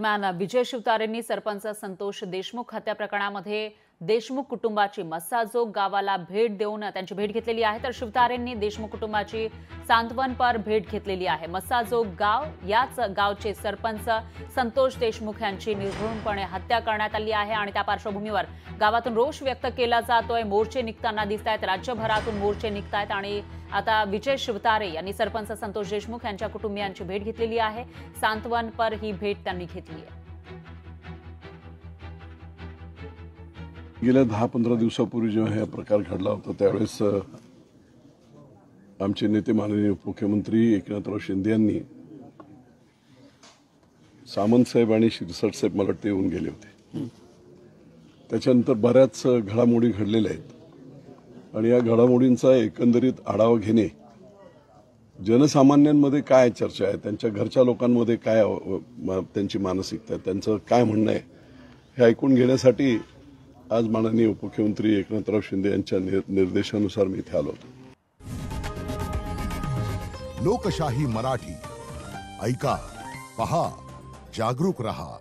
दरम्यान विजय शिवतारेंनी सरपंच संतोष देशमुख हत्या प्रकरणामध्ये देशमुख कुटुंबाची मस्साजोग गावाला भेट देऊन त्यांची भेट घेतलेली आहे। तर शिवतारेंनी देशमुख कुटुंबाची सांत्वनपर भेट घेतलेली आहे। मस्साजोग गाव याच गावचे सरपंच संतोष देशमुख यांची निर्घृणपणे हत्या करण्यात आली आहे आणि त्या पार्श्वभूमीवर गावातून रोष व्यक्त केला जातोय। मोर्चे निघताना दिसतायत, राज्यभरातून मोर्चे निघतायत आणि आता विजय शिवतारे यांनी सरपंच संतोष देशमुख यांच्या कुटुंबियांची भेट घेतलेली आहे। सांत्वनपर ही भेट त्यांनी घेतली आहे। गेल्या 10-15 दिवसापूर्वी जेव्हा हा प्रकार घडला होता त्यावेळेस आमचे नेते माननीय उपमुख्यमंत्री एकनाथराव शिंदे यांनी सामंत साहेब आणि शिरसाट साहेब मला वाटते येऊन गेले होते। त्याच्यानंतर बऱ्याच घडामोडी घडलेल्या आहेत आणि या घडामोडींचा एकंदरीत आढावा घेणे, जनसामान्यांमध्ये काय चर्चा आहे, त्यांच्या घरच्या लोकांमध्ये काय त्यांची मानसिकता आहे, त्यांचं काय म्हणणं आहे हे ऐकून घेण्यासाठी आज माननीय उपमुख्यमंत्री एकनाथराव शिंदे यांच्या निर्देशानुसार मी इथे आलो होतो। लोकशाही मराठी ऐका, पहा, जागरूक रहा।